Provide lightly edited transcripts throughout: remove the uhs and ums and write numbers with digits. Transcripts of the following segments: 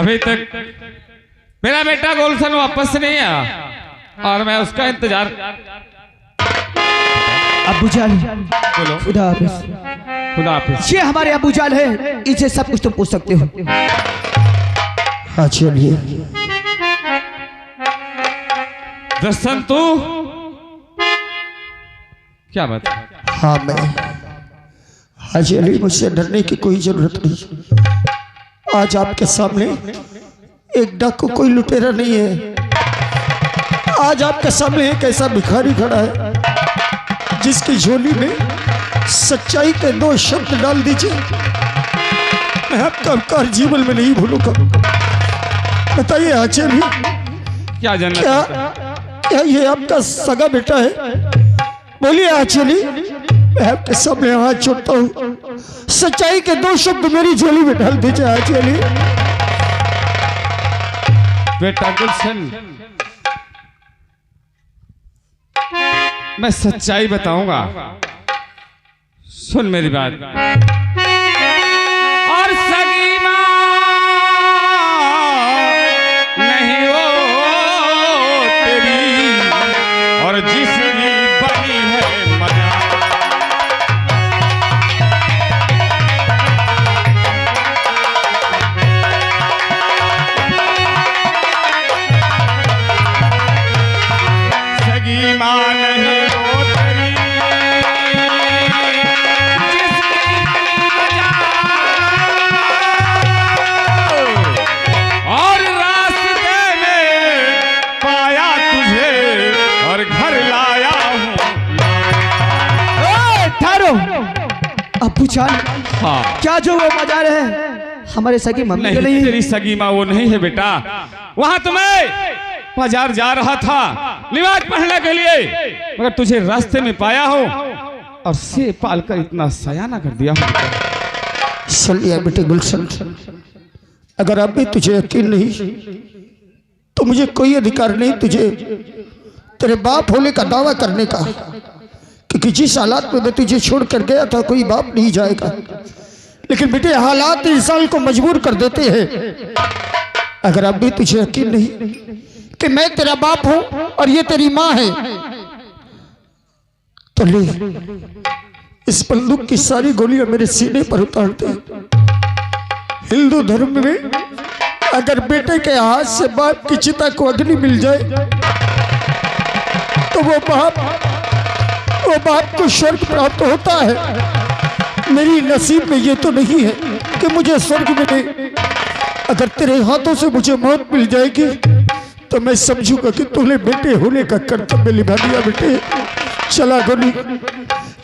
अभी तक मेरा बेटा गुलशन वापस नहीं आया और मैं उसका इंतजार। अब्बू जान बोलो। खुदा हाफिज। खुदा हाफिज। ये हमारे अब्बू जान है, इनसे सब कुछ तुम पूछ सकते हो। हाँ चलिए। दर्शन तू क्या बात? हाँ मैं हाजी अली, मुझसे डरने की कोई जरूरत नहीं। आज आपके सामने एक डाकू कोई लुटेरा नहीं है। आज आपके सामने एक ऐसा भिखारी खड़ा है जिसकी झोली में सच्चाई के 2 शब्द डाल दीजिए, मैं आपका उपकार जीवन में नहीं भूलूंगा। बताइए हाजी अली, क्या जानना? क्या ये आपका सगा बेटा है? बोलिए हाजी अली, मैं आपके सामने हाथ जोड़ता हूँ, सच्चाई के 2 शब्द मेरी झोली में डाल दीजिए हाजी अली। बेटा गुलशन, मैं सच्चाई बताऊंगा, सुन मेरी बात। और सगी मां नहीं हो तेरी, और जिसकी बनी है मजा, सगी मां नहीं अब्बू जान। हाँ। क्या जो वो मजा रहे हमारे सगी मम्मी के नहीं? तेरी सगी माँ वो नहीं है बेटा। वहां तुम्हें बाजार जा रहा था लिबास पहनने के लिए, मगर तुझे रास्ते में पाया हो और से पाल कर इतना सयाना कर दिया हो। सुन लिया बेटे गुलशन, अगर अब भी तुझे यकीन नहीं तो मुझे कोई अधिकार नहीं तुझे तेरे बाप होने का दावा करने का, क्योंकि जिस हालात में मैं तुझे छोड़ कर गया था कोई बाप नहीं जाएगा। लेकिन बेटे हालात इंसान को मजबूर कर देते हैं। अगर अब भी तुझे यकीन नहीं कि मैं तेरा बाप हूं और ये तेरी मां है, तो ले इस बंदूक की सारी गोलियां मेरे सीने पर उतार दे। हिंदू धर्म में अगर बेटे के हाथ से बाप की चिता को अग्नि मिल जाए तो वो बाप को स्वर्ग प्राप्त होता है। मेरी नसीब में ये तो नहीं है कि मुझे स्वर्ग मिले। अगर तेरे हाथों से मुझे मौत मिल जाएगी तो मैं समझूंगा कि तूने बेटे होने का कर्तव्य निभा दिया। बेटे चला गोली,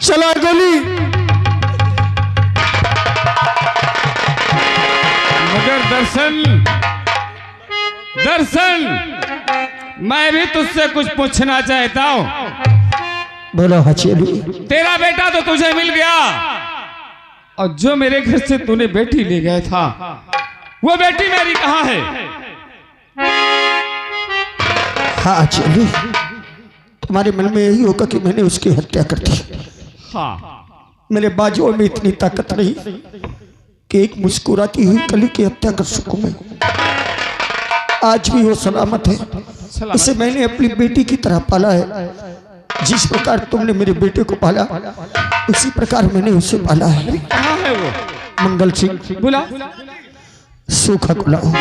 चला गोली। मगर दर्शन, मैं भी तुझसे कुछ पूछना चाहता हूँ। बोलो हाजी अली। तेरा बेटा तो तुझे मिल गया, और जो मेरे घर से तूने बेटी ले गया था वो बेटी मेरी कहाँ है? हाँ हाजी अली, तुम्हारे मन में यही होगा कि मैंने उसकी हत्या कर दी। हाँ। मेरे बाजुओं में इतनी ताकत नहीं कि एक मुस्कुराती हुई कली की हत्या कर सकूं मैं। आज भी वो सलामत है, इसे मैंने अपनी बेटी की तरह पाला है। जिस प्रकार तुमने मेरे बेटे को पाला उसी प्रकार मैंने उसे पाला है। कहाँ है वो? मंगल सिंह, बुला। सूखा को लाओ।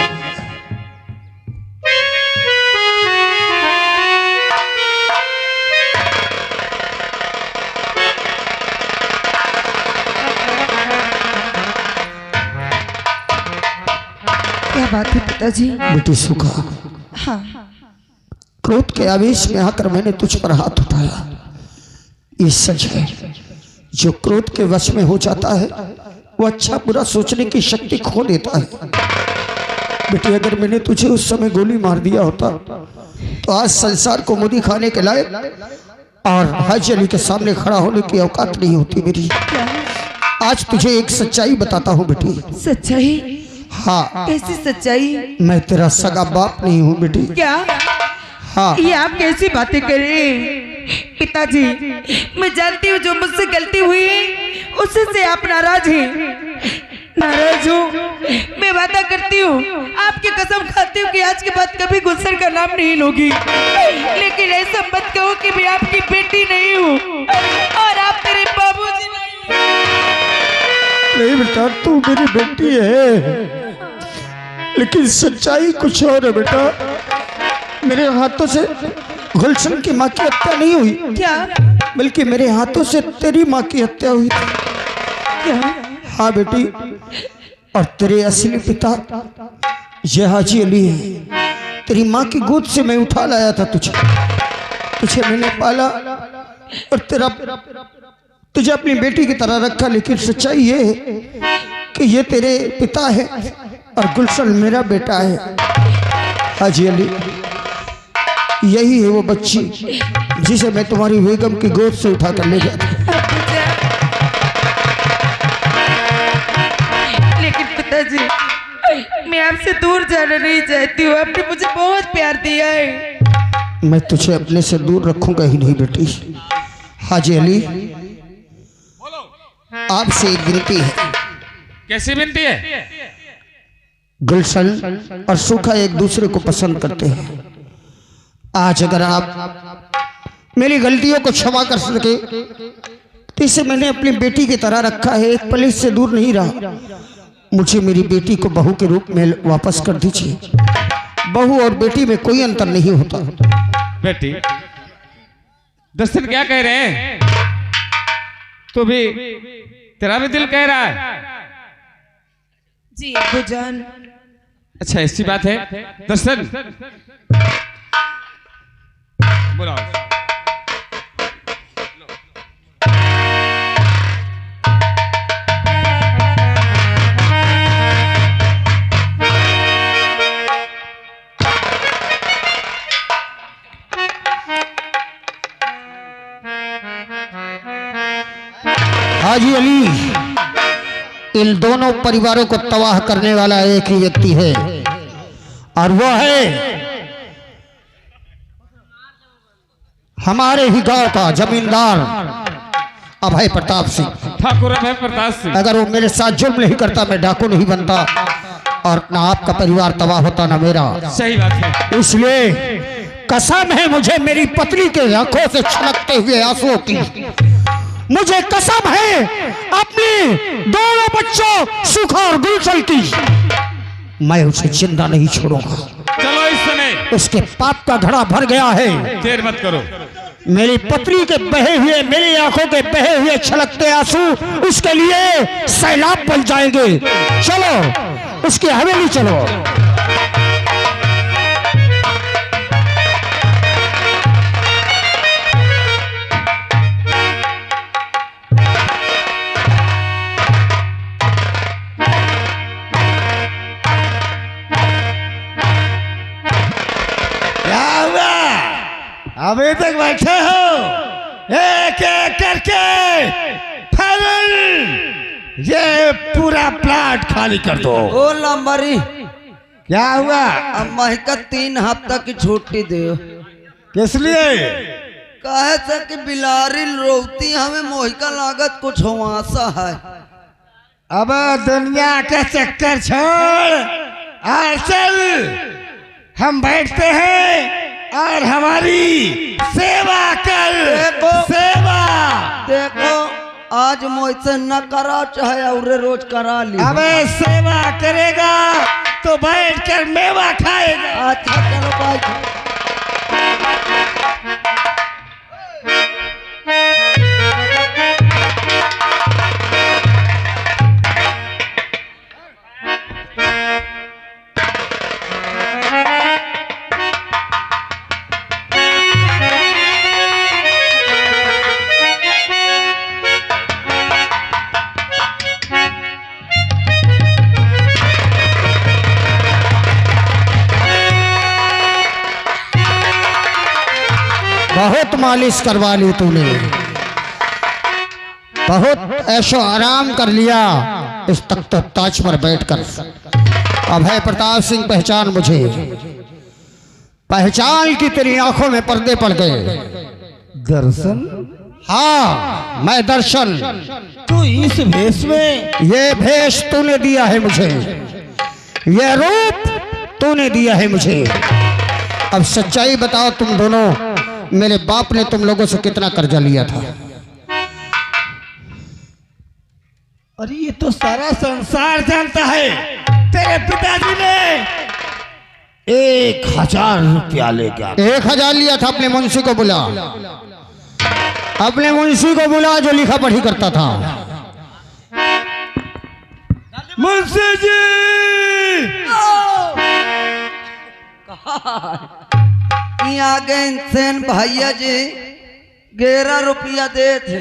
क्या बात है पिताजी? बेटी सूखा, हाँ। क्रोध के आवेश में आकर मैंने तुझ पर हाथ उठाया। ये सच है, जो क्रोध के वश में हो जाता है वो अच्छा बुरा सोचने की शक्ति खो देता है। बेटी अगर मैंने तुझे उस समय गोली मार दिया होता तो आज संसार को मुदी खाने के लायक और हाजी अली के सामने खड़ा होने की औकात नहीं होती मेरी। आज तुझे एक सच्चाई बताता हूँ बेटी। सच्चाई? हाँ। कैसी सच्चाई? मैं तेरा सगा बाप नहीं हूँ बेटी। क्या? हाँ। ये आप कैसी बातें कर रहे हैं पिताजी? मैं जानती हूँ जो मुझसे गलती हुई है उसी से आप नाराज हैं। नाराज हूँ। मैं वादा करती हूँ, आपकी कसम खाती हूँ कि आज के बाद कभी गुलशन का नाम नहीं लूंगी। लेकिन ऐसा मत कहो कि मैं आपकी बेटी नहीं हूँ और आप मेरे बाबूजी नहीं बेटा, तू मेरी बेटी है, लेकिन सच्चाई कुछ और है बेटा। मेरे हाथों से गुलशन की माँ की हत्या नहीं हुई, क्या? बल्कि मेरे हाथों से तेरी माँ की हत्या हुई थी। क्या? हाँ बेटी, और तेरे असली पिता ये हाजी अली है। तेरी माँ की गोद से मैं उठा लाया था तुझे मैंने पाला और तुझे अपनी बेटी की तरह रखा। लेकिन सच्चाई ये है कि ये तेरे पिता है और गुलशन मेरा बेटा है। हाजी अली, यही है वो बच्ची जिसे मैं तुम्हारी बेगम की गोद से उठा कर ले गया था। लेकिन पिताजी, मैं आपसे दूर जाना नहीं चाहती हूँ। आपने मुझे बहुत प्यार दिया है। मैं तुझे अपने से दूर रखूंगा ही नहीं बेटी। हाजी अली, आपसे एक विनती है। कैसी विनती है? गुलशन और सूखा एक दूसरे को पसंद करते हैं। आज अगर आप मेरी गलतियों को क्षमा कर सके तो इसे मैंने अपनी बेटी की तरह रखा है, एक पल से दूर नहीं रहा। मुझे मेरी बेटी को बहू के रूप में वापस कर दीजिए। बहू और बेटी में कोई अंतर नहीं होता। बेटी, दर्शन क्या कह रहे हैं? तो भी तेरा भी दिल कह रहा है। जी अब्बूजान। अच्छा, ऐसी बात है। दर्शन, बुलाओ। हाजी अली, इन दोनों परिवारों को तबाह करने वाला एक ही व्यक्ति है और वह है हमारे ही गांव का जमींदार अभय प्रताप सिंह। ठाकुर अभय प्रताप सिंह। अगर वो मेरे साथ जुल्म नहीं करता, मैं डाकू नहीं बनता और ना आपका परिवार तबाह होता ना मेरा। सही बात है। इसलिए कसम है मुझे मेरी पत्नी के आंखों से छलकते हुए आंसुओं की। मुझे कसम है अपने दोनों बच्चों सुखा और गुलशन की। मैं उसे जिंदा नहीं छोड़ूंगा। चलो, इस समय उसके पाप का घड़ा भर गया है। देर मत करो। मेरी पत्नी के बहे हुए, मेरी आंखों के बहे हुए छलकते आंसू उसके लिए सैलाब बन जाएंगे। चलो उसकी हवेली चलो। अभी तक बैठे हो एक एक करके फाइनल ये पूरा प्लाट खाली कर दो। ओ लंबरी, क्या हुआ? अब महका 3 हफ्ता की छुट्टी दे। किस लिए? कहे से कि बिलारी रोती हमें मोहिका लागत कुछ हुआसा है। अब दुनिया का चक्कर छोड़ और चल, हम बैठते हैं और हमारी सेवा कर। सेवा देखो, आज मुझसे न करा चाहे और रोज करा ली। अबे सेवा करेगा तो बैठकर मेवा खाएगा। अच्छा चलो भाई। बहुत मालिश करवा ली तूने, बहुत ऐशो आराम कर लिया इस तख्त ताज पर बैठकर। अभय प्रताप सिंह, पहचान मुझे। पहचान की तेरी आंखों में पर्दे पड़ गए। दर्शन? हाँ, मैं दर्शन। तू तू इस भेष में? ये भेष तूने दिया है मुझे, ये रूप तूने दिया है मुझे। अब सच्चाई बताओ, तुम दोनों, मेरे बाप ने तुम लोगों से कितना कर्जा लिया था? अरे ये तो सारा संसार जानता है, तेरे पिताजी ने 1000 रुपया ले गया। 1000 लिया था? अपने मुंशी को बुला, अपने मुंशी को बुला जो लिखा पढ़ी करता था। मुंशी जी! यहाँ गए सेन भैया जी 11 रुपया दे थे,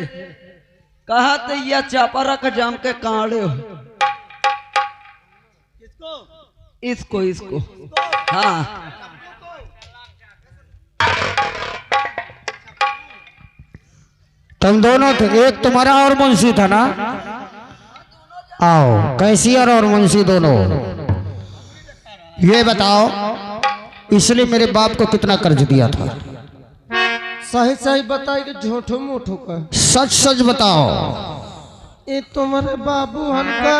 कहा तो यह चापा का जाम के कांडे हो। इसको इसको हाँ। तुम दोनों थे, एक तुम्हारा और मुंशी था ना? आओ, कैशियर और मुंशी दोनों। ये बताओ, इसलिए मेरे बाप को कितना कर्ज दिया था? सही सही बताइए, झूठो मूठो का सच सच बताओ। ये तुम्हारे बाबू हमका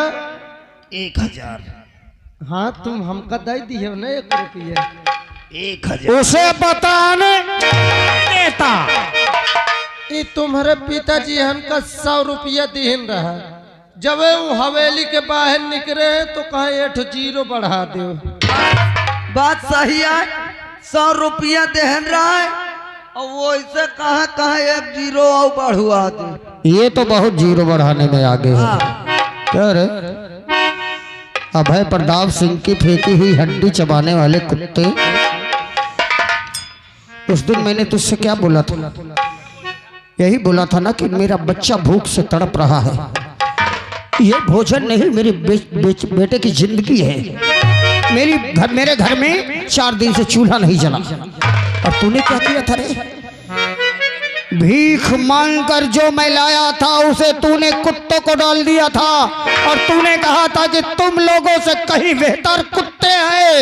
1000। हाँ, तुम हमका दे दिए ना 1 रुपया। 1000 उसे बताने देता। ये तुम्हारे पिताजी हमका 100 रुपया दिहन रहा। जब वो हवेली के बाहर निकले तो कहा 8 जीरो बढ़ा दो। बात सही है, 100 रुपया देहन रहा है और वो इसे कहा 1 जीरो और बढ़ुआ दे। ये तो बहुत जीरो बढ़ाने में आगे है। क्या रे? अभय प्रताप सिंह की फेंकी हुई हड्डी चबाने वाले कुत्ते, उस दिन मैंने तुझसे क्या बोला था? यही बोला था ना कि मेरा बच्चा भूख से तड़प रहा है। ये भोजन नहीं, मेरे बेटे की जिंदगी है। मेरे घर में 4 दिन से चूल्हा नहीं जला। और तूने क्या किया था रे? भीख मांगकर जो मैं लाया था उसे तूने कुत्तों को डाल दिया था, और तूने कहा था कि तुम लोगों से कहीं बेहतर कुत्ते हैं।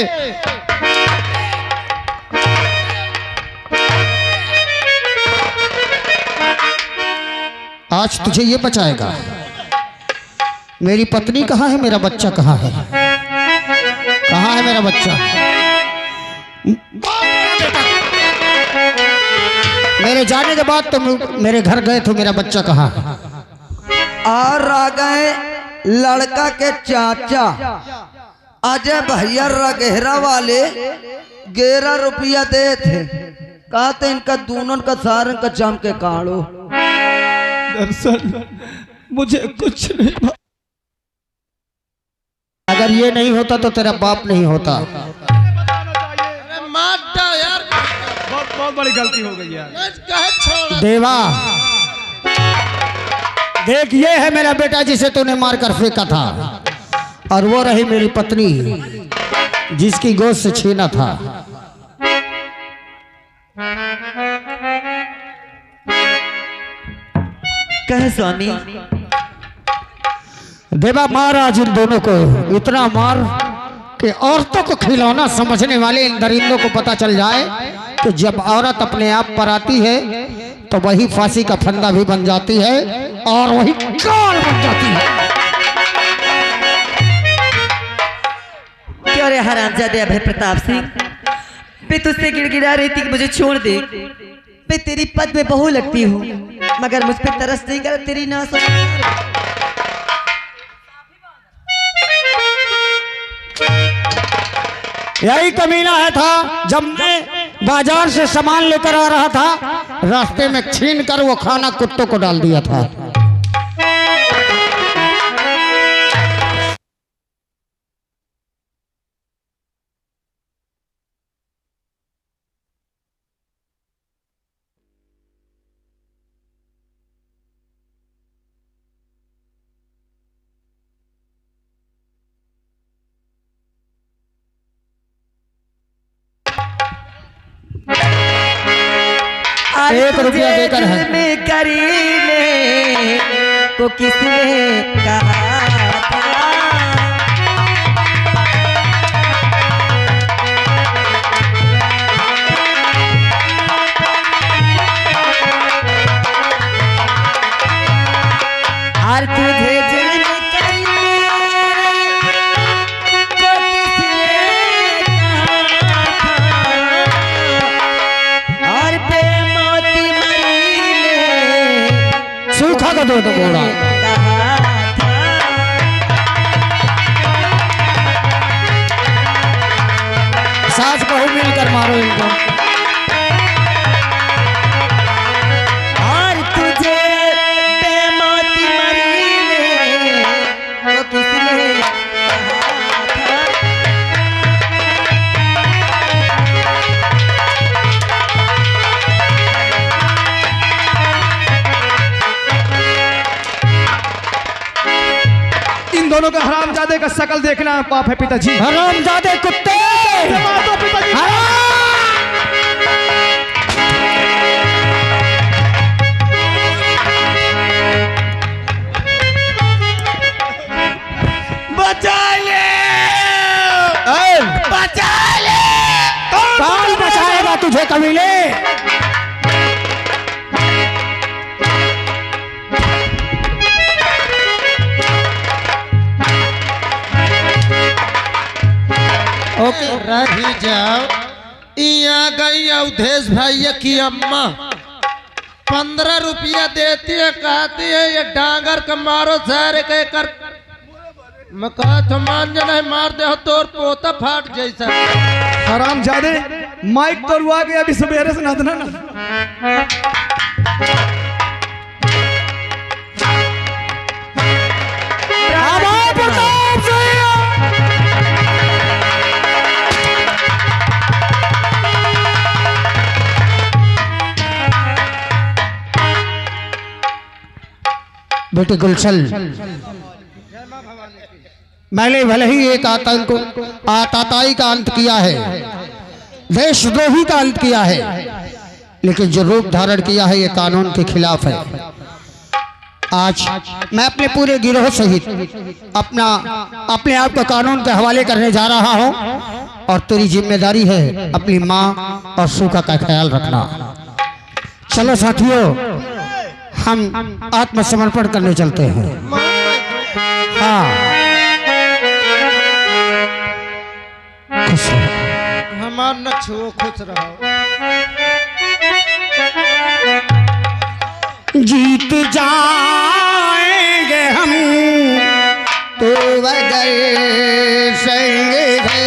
आज तुझे ये बचाएगा। मेरी पत्नी कहाँ है? मेरा बच्चा कहाँ है? कहाँ है मेरा बच्चा? मेरे जाने के बाद तुम मेरे घर गए तो मेरा बच्चा कहाँ है? और आ गए लड़का के चाचा अजय भैया रगेहरा वाले 11 रुपया दे थे, कहा थे इनका दोनों का सारन का जाम के काढ़ो। दरअसल मुझे कुछ नहीं। अगर ये नहीं होता तो तेरा बाप नहीं होता। मार दो यार, बहुत बड़ी गलती हो गई यार। देवा, देख, ये है मेरा बेटा जिसे तूने मारकर फेंका था, और वो रही मेरी पत्नी जिसकी गोद से छीना था। कहे स्वामी? देवा, मार आज इन दोनों को, इतना मार कि औरतों को खिलौना समझने वाले इन दरिंदों को पता चल जाए कि जब औरत अपने आप पर आती है तो वही फांसी का फंदा भी बन जाती है और वही कार बन जाती है। क्या रे हरामजादे अभय प्रताप सिंह, मैं तुझसे गिड़गिड़ा रही थी कि मुझे छोड़ दे। मैं तेरी पद में बहू लगती हूँ, मगर मुझ पे तरस नहीं कर तेरी ना सुन। यही कमीना है था, जब मैं बाजार से सामान लेकर आ रहा था, रास्ते में छीन कर वो खाना कुत्तों को डाल दिया था। एक रुपया देकर है में करीने को किसने कहा था? और तुझे दो घोड़ा। सास बहू मिलकर मारो इनको। और तुझे बेमौती मरीने तो किसने इन दोनों का हरामजादे का शकल देखना पाप है पिताजी। हरामजादे कुत्ते, मारो पिताजी। बचा ले, बचा ले। कौन बचाएगा तुझे कमीले? ओके रही जाओ। यहाँ गई अवधेश भैया की अम्मा 15 रुपया देती है, कहती है ये डांगर का मारो सारे के कर। मैं कहा तो मान जाना है, मार दे हो तोर पोता फाट जैसा। हरामजादे माइक तो रुआ गया अभी सवेरे से नादना ना। बेटे गुलशन, मैंने भले ही एक आतताई का अंत किया है, देशद्रोही का अंत किया है, लेकिन जो रूप धारण किया है ये कानून के खिलाफ है। आज मैं अपने पूरे गिरोह सहित अपने आप को कानून के हवाले करने जा रहा हूं, और तेरी जिम्मेदारी है अपनी माँ और सूखा का ख्याल रखना। चलो साथियों, हम आत्मसमर्पण करने चलते हैं। हाँ, खुश रहो। हमार न छुओ, खुश रहो। जीत जाएंगे हम तो बगैर संग है,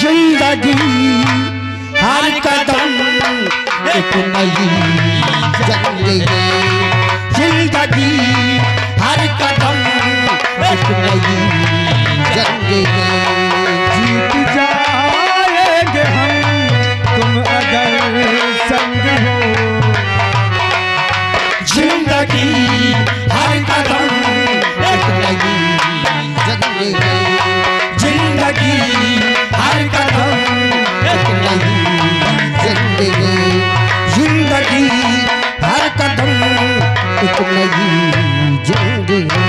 जिंदगी हर कदम एक नई जंग है, जिंदगी हर कदम एक नई जंग है। जीत जाएंगे हम तुम अगर संग हो, जिंदगी हर कदम एक नई जंग है, जिंदगी हर कदम एक नई जंग है, जिंदगी हर कदम एक नई जंग है।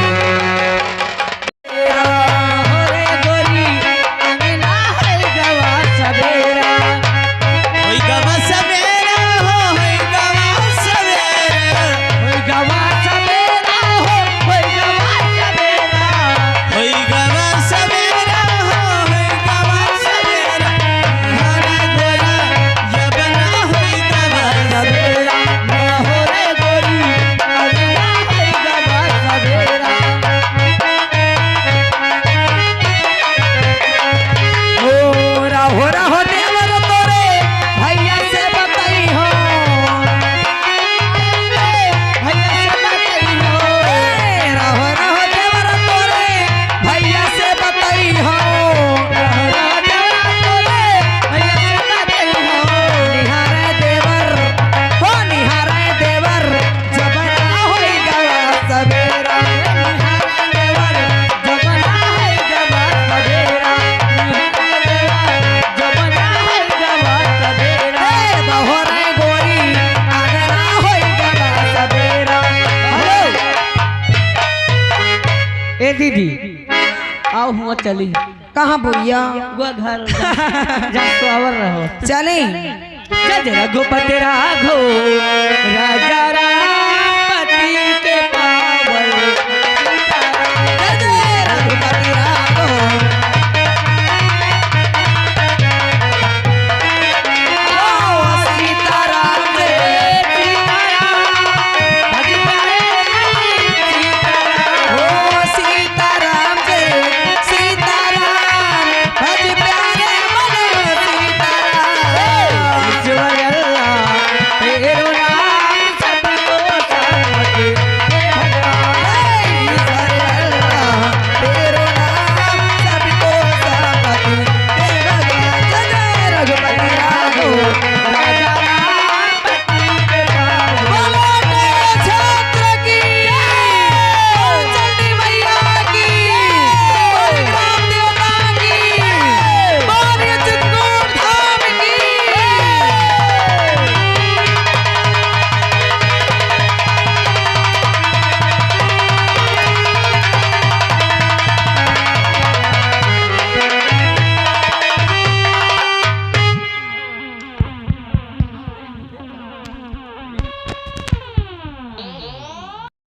ए दीदी आओ हुआ चली। कहाँ बुढ़िया? वो घर जा सुआवर रहो। चले जज रघुपति राघो राजा रापति